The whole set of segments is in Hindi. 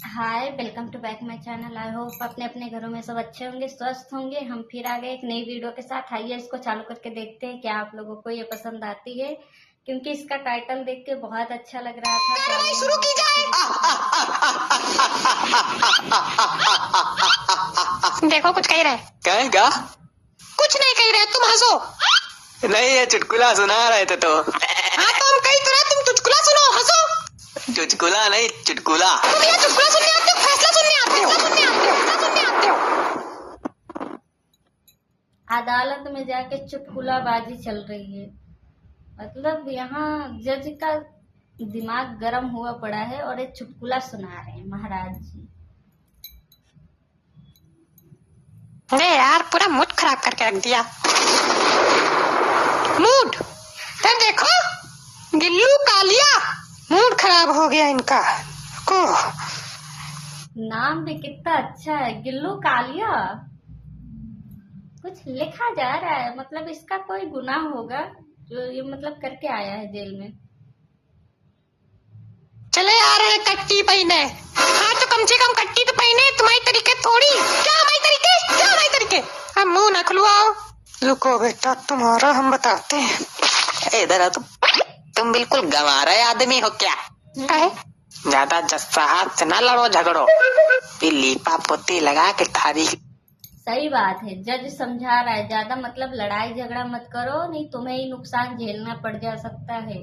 Hi, welcome to back my channel. I hope अपने अपने घरों में सब अच्छे होंगे, स्वस्थ होंगे। हम फिर आ गए एक नई वीडियो के साथ। आइए इसको चालू करके देखते हैं क्या आप लोगों को ये पसंद आती है, क्योंकि इसका टाइटल देख के बहुत अच्छा लग रहा था। कार्रवाई शुरू की जाए। देखो कुछ कह रहे कहेगा? कुछ नहीं कह रहे, तुम हंसो। नहीं, ये चुटकुला सुना रहे थे तो। हाँ तो हम कही तो रहे, तुम चुटकुला सुनो, हंसो। चुटकुला नहीं, चुटकुला। तुम ये चुटकुला सुनने आते हो, फैसला सुनने आते हो, फैसला सुनने आते हो। अदालत में जाके चुटकुलाबाजी चल रही है। मतलब यहाँ जज का दिमाग गर्म हुआ पड़ा है और एक चुटकुला सुना रहे हैं महाराज जी। अरे यार, पूरा मूड खराब करके रख दिया। मूड तब देखो, गिल्लू कालिया, मूड खराब हो गया इनका को। नाम भी कितना अच्छा है, गिल्लू कालिया। कुछ लिखा जा रहा है, मतलब इसका कोई गुनाह होगा जो ये मतलब करके आया है जेल में। चले आ रहे हैं कट्टी पहने। हाँ तो कम से कम कट्टी तो पहने, तुम्हारी तरीके थोड़ी। क्या हमारी तरीके, क्या हमारी तरीके। हम मुंह न खुलवाओ। रुको बेटा, तुम्हारा हम बताते हैं। इधर आ तुम बिल्कुल गंवारा आदमी हो क्या? है? ज्यादा जस्सा हाथ से ना लड़ो झगड़ो, फिर लीपा पोती लगा के तारीख। सही बात है, जज समझा रहा है, ज्यादा मतलब लड़ाई झगड़ा मत करो, नहीं तुम्हें ही नुकसान झेलना पड़ जा सकता है।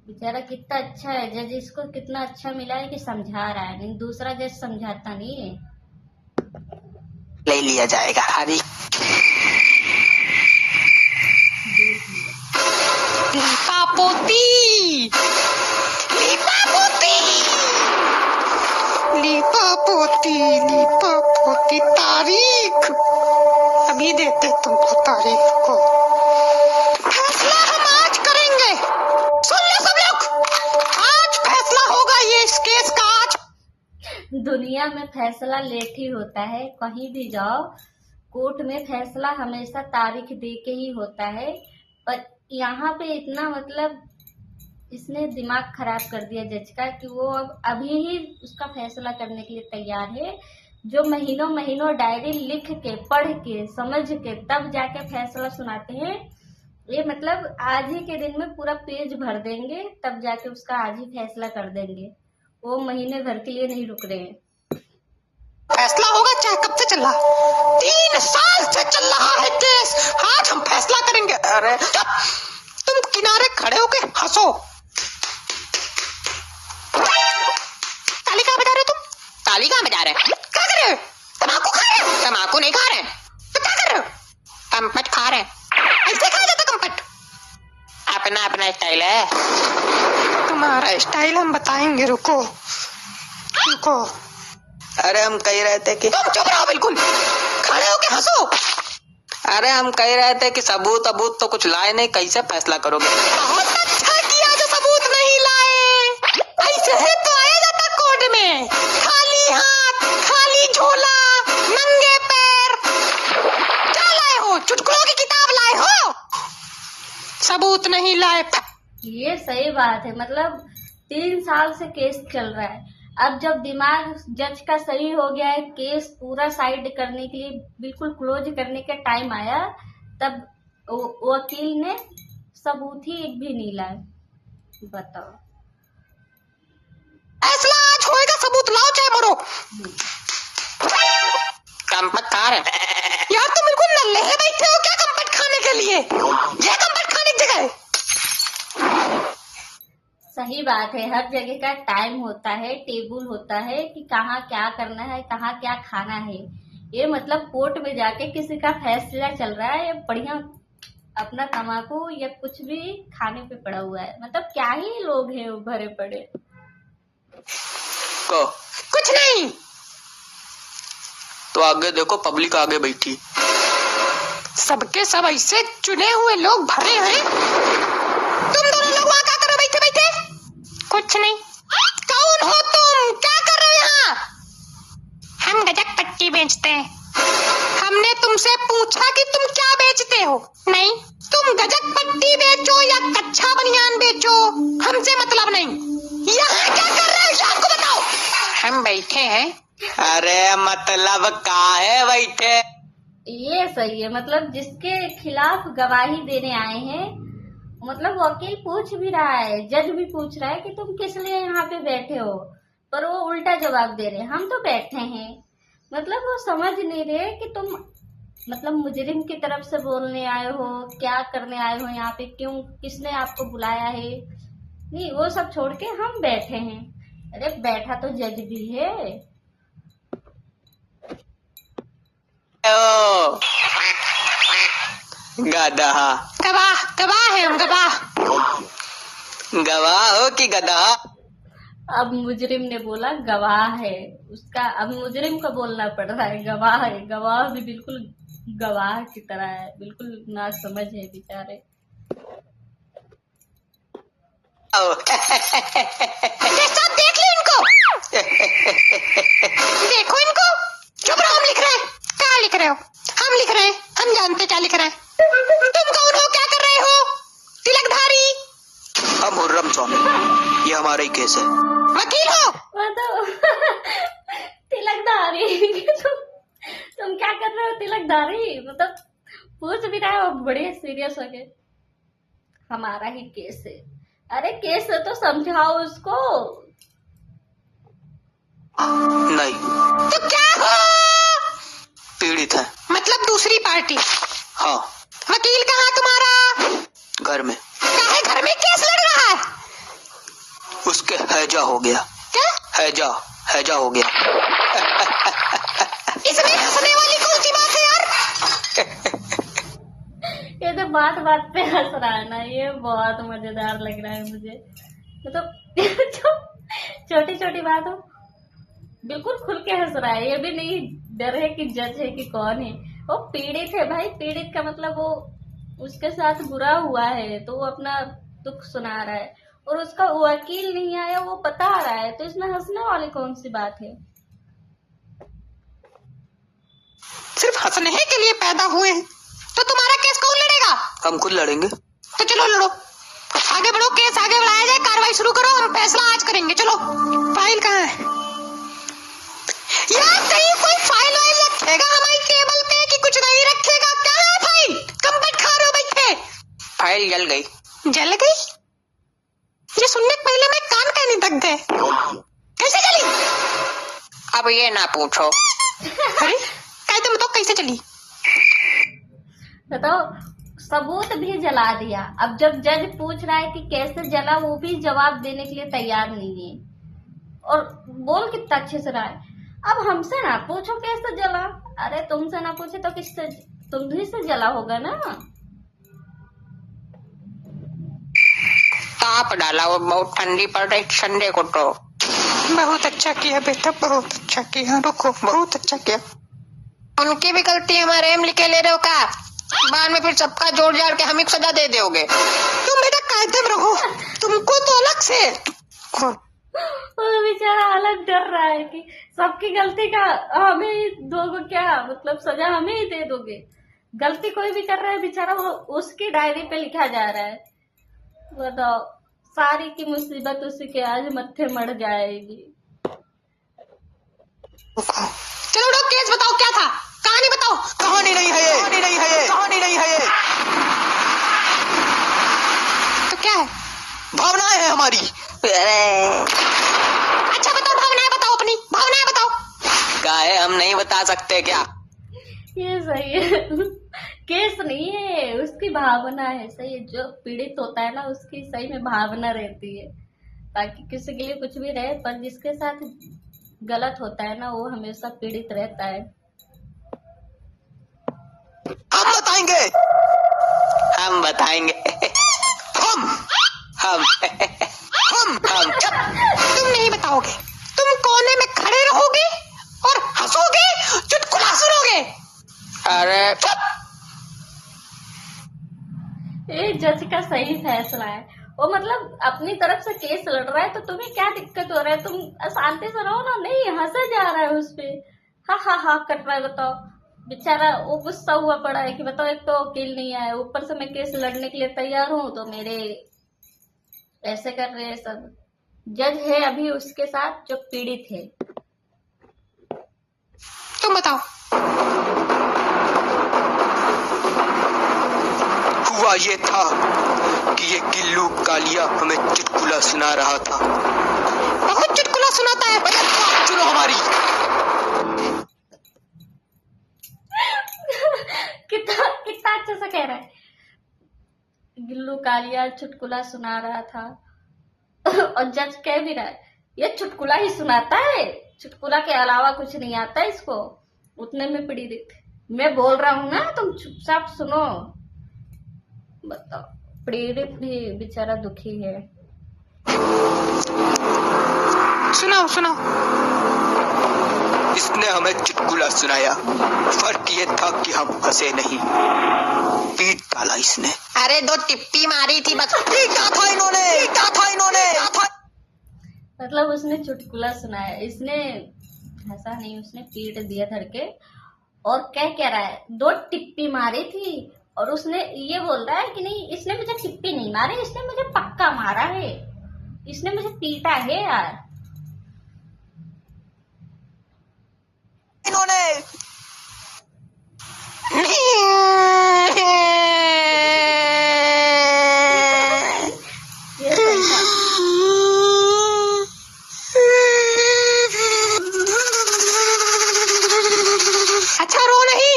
बेचारा कितना अच्छा है जज, इसको कितना अच्छा मिला है कि समझा रहा है, नहीं दूसरा जज समझाता नहीं है। ले लिया जाएगा तारीख। लीपा पोती, लीपा पोती, लीपा पोती, लीपा पोती। तारीख अभी देते तुमको, तारीख को। फैसला हम आज करेंगे, सुन लो सब लोग। आज फैसला होगा ये इस केस का। आज दुनिया में फैसला लेट ही होता है, कहीं भी जाओ कोर्ट में फैसला हमेशा तारीख दे के ही होता है। पर यहाँ पे इतना मतलब इसने दिमाग खराब कर दिया जज का कि वो अब अभी ही उसका फैसला करने के लिए तैयार है। जो महीनों महीनों डायरी लिख के पढ़ के समझ के तब जाके फैसला सुनाते हैं, ये मतलब आज ही के दिन में पूरा पेज भर देंगे, तब जाके उसका आज ही फैसला कर देंगे। वो महीने भर के लिए नहीं रुक रहे हैं। फैसला होगा चाहे कब से चल रहा, 3 साल से चल रहा है केस। आज हम फैसला करेंगे। अरे तुम किनारे खड़े होके हंसो। ताली कहाँ बजा रहे हो तुम? ताली कहाँ बजा रहे? क्या कर रहे हो? तम्बाकू खा रहे हो? तम्बाकू नहीं खा रहे, तो क्या कर रहे हो? कंपट खा रहे। ऐसे खाया जाता कंपट? अपना अपना स्टाइल है। तुम्हारा स्टाइल हम बताएंगे, रुको रुको। अरे हम कह रहे थे कि तुम चुप रहो बिल्कुल, खड़े होके हंसो। अरे हम कह रहे थे कि सबूत तो कुछ लाए नहीं, कैसे फैसला करोगे? बहुत अच्छा किया जो सबूत नहीं लाए। ऐसे है तो आया जाता कोर्ट में, खाली हाथ, खाली झोला, नंगे पैर। क्या लाए हो? चुटकुलों की किताब लाए हो? सबूत नहीं लाए। ये सही बात है, मतलब 3 साल से केस चल रहा है। अब जब दिमाग जज का सही हो गया है, केस पूरा साइड करने के लिए बिल्कुल क्लोज करने का टाइम आया, तब वकील ने सबूत ही एक भी नहीं लाए। बताओ, फैसला आज होएगा, सबूत लाओ चाहे मरो। कंपट खा रहे। यार तुम बिल्कुल नल्ले है, बैठे हो क्या कंपट खाने के लिए? ये कंपट खाने की जगह है। सही बात है, हर जगह का टाइम होता है, टेबल होता है कि कहाँ क्या करना है, कहाँ क्या खाना है। ये मतलब कोर्ट में जाके किसी का फैसला चल रहा है, ये बढ़िया अपना तम्बाकू या कुछ भी खाने पे पड़ा हुआ है। मतलब क्या ही लोग हैं भरे पड़े। को कुछ नहीं। तो आगे देखो, पब्लिक आगे बैठी। सबके सब ऐसे चुने हुए लोग भरे हैं। तुम दोनों लोग वहाँ क्या कर रहे हो बैठे बैठे? कुछ नहीं। कौन हो तुम? क्या कर रहे हो यहाँ? हम गजक पट्टी बेचते हैं। हमने तुमसे पूछा कि तुम क्या बेचते हो? नहीं। तुम गजक पट्टी बेचो या कच्चा बनियान बेचो, हमसे मतलब नहीं। यहाँ क्या कर रहे हो शाम को बताओ। हम बैठे हैं। अरे मतलब काहे बैठे? ये सही है, मतलब जिसके खिलाफ गवाही देने आए हैं, मतलब वकील पूछ भी रहा है, जज भी पूछ रहा है कि तुम किस लिए यहाँ पे बैठे हो, पर वो उल्टा जवाब दे रहे हैं, हम तो बैठे हैं। मतलब वो समझ नहीं रहे कि तुम मतलब मुजरिम की तरफ से बोलने आए हो, क्या करने आए हो यहाँ पे, क्यों, किसने आपको बुलाया है। नहीं, वो सब छोड़ के हम बैठे हैं। अरे बैठा तो जज भी है। ओ गधा। गवाह गवाह है हम, गवाह। गवाह हो कि गधा? अब मुजरिम ने बोला गवाह है उसका, अब मुजरिम को बोलना पड़ रहा है गवाह है। गवाह भी बिल्कुल गवाह की तरह है, बिल्कुल ना समझ है बेचारे। देख ली इनको। देखो इनको। चुप रहो, हम लिख रहे हैं। क्या लिख रहे हो? हम लिख रहे हैं, हम जानते क्या लिख रहे हैं। तुम कौन हो, क्या कर रहे हो? तिलकधारी। हम मुर्रम स्वामी, ये हमारा ही केस है। वकील हो? मतलब तिलकधारी तुम क्या कर रहे हो तिलकधारी? मतलब पूछ भी रहा है और बड़े सीरियस हो गए। हमारा ही केस है। अरे केस है तो समझाओ उसको। नहीं। तो क्या हो? पीड़ित है। मतलब दूसरी पार्टी? हाँ। वकील कहाँ तुम्हारा? घर में। काहे घर में केस लड़ रहा है? उसके हैजा हो गया। क्या? हैजा हो गया। इसमें हंसने वाली कौन सी बात है यार? ये तो बात बात पे हंस रहा है ना, ये बहुत मजेदार लग रहा है मुझे। मतलब छोटी छोटी बात हो बिल्कुल खुल के हंस रहा है। ये भी नहीं डर है कि जज है कि कौन है। वो पीड़ित है भाई, पीड़ित का मतलब वो उसके साथ बुरा हुआ है तो वो अपना दुख सुना रहा है, और उसका वकील नहीं आया वो बता रहा है, तो इसमें हंसने वाली कौन सी बात है। सिर्फ हंसने के लिए पैदा हुए हैं। तो तुम्हारा केस कौन लड़ेगा? हम खुद लड़ेंगे। तो चलो लड़ो, आगे बढ़ो, केस आगे बढ़ाया जाए, कार्रवाई शुरू करो, हम फैसला आज करेंगे। चलो। फाइल कहाँ है यार? कहीं कोई फाइल वाइल रखेगा हमारी टेबल पे कि कुछ नहीं रखेगा? कहाँ है फाइल? कब बैठ खा रहे हो बैठे? फाइल जल गई। जल गई? ये सुनने के पहले मैं कान कहने तक गए। कैसे चली? अब ये ना पूछो। अरे कहते तुम तो कैसे चली? बताओ, सबूत भी जला दिया। अब जब जज पूछ रहा है कि कैसे जला, वो भी जवाब देने के लिए तैयार नहीं है, और बोल कितना अच्छे से रहा है। अब हमसे ना पूछो कैसे जला। अरे तुमसे ना पूछे तो किससे? तुम ही से जला होगा ना। ताप डाला, वो बहुत ठंडी पड़ रही संडे को तो। बहुत अच्छा किया बेटा, बहुत अच्छा किया। रुको, बहुत अच्छा किया। उनकी भी गलती, हमारे एम लिखे ले रहे हो का? बाद में फिर सबका जोड़ जाड़ के हमें सजा दे दोगे। तुम बेटा कायदे में रहो, तुमको तो अलग से। और बेचारा अलग डर रहा है कि सबकी गलती का हमें ही दोगे क्या, मतलब सजा हमें ही दे दोगे। गलती कोई भी कर रहा है बेचारा, वो उसकी डायरी पे लिखा जा रहा है। बताओ, सारी की मुसीबत उसी के आज मत्थे मर जाएगी। चलो लोग, केस बताओ, क्या था? कहानी बताओ। कहानी नहीं है ये, कहानी नहीं है ये, कहानी नहीं है ये। तो क्या है? भावनाएं है हमारी। अच्छा बताओ, भावनाएं बताओ, अपनी भावनाएं बताओ। क्या है, हम नहीं बता सकते क्या? ये सही है। केस नहीं है, उसकी भावना है। सही है, जो पीड़ित होता है ना उसकी सही में भावना रहती है, ताकि किसी के लिए कुछ भी रहे, पर जिसके साथ गलत होता है ना वो हमेशा पीड़ित रहता है। हम बताएंगे, हम बताएंगे। हम तुम नहीं बताओगे, तुम कोने में खड़े रहोगे और हंसोगे, चुटकुला सुनोगे। अरे ये जज का सही फैसला है। वो मतलब अपनी तरफ से केस लड़ रहा है, तो तुम्हें क्या दिक्कत हो रहा है? तुम शांति से रहो ना। नहीं, हंसा जा रहा है उस पे, हा हा हा कर रहा है। बताओ, बेचारा वो गुस्सा हुआ पड़ा है कि बताओ, एक तो वकील नहीं आया, ऊपर से मैं केस लड़ने के लिए तैयार हूँ तो मेरे ऐसे कर रहे हैं सब। जज है अभी उसके साथ जो पीड़ित है। तुम बताओ। हुआ ये था कि ये गिल्लू कालिया हमें चुटकुला सुना रहा था। बहुत चुटकुला सुनाता है। भैया बात सुनो हमारी। कितना कितना अच्छा सा कह रहा है। गिल्लू कालिया चुटकुला सुना रहा था और जज कह भी रहा है ये चुटकुला ही सुनाता है, चुटकुला के अलावा कुछ नहीं आता इसको। उतने में पीड़ित, मैं बोल रहा हूँ ना, तुम चुपचाप सुनो। बताओ, पीड़ित भी बेचारा दुखी है। सुनाओ सुनाओ। इसने हमें चुटकुला सुनाया, फर्क ये था कि हम हंसे नहीं, पीट डाला इसने। अरे 2 टिप्पी मारी थी बस। पीटा था इन्होंने। मतलब उसने चुटकुला सुनाया, इसने ऐसा नहीं, उसने पीट दिया धड़के। और क्या रहा है, 2 टिप्पी मारी थी और उसने ये बोल रहा है कि नहीं, इसने मुझे टिप्पी नहीं मारी, इसने मुझे पक्का मारा है, इसने मुझे पीटा है यार। इन्होंने ये सही था। अच्छा रो नहीं।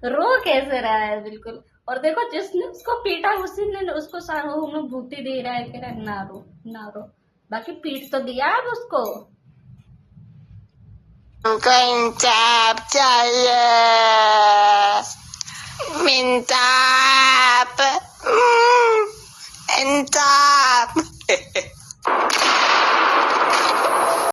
रो कैसे रहा है बिल्कुल। और देखो जिसने उसको पीटा उसी ने उसको सहानुभूति दे रहा है कि ना रो ना रो, बाकी पीट तो दिया अब उसको। हमको इंसाफ चाहिए। इंसाफ। इंसाफ।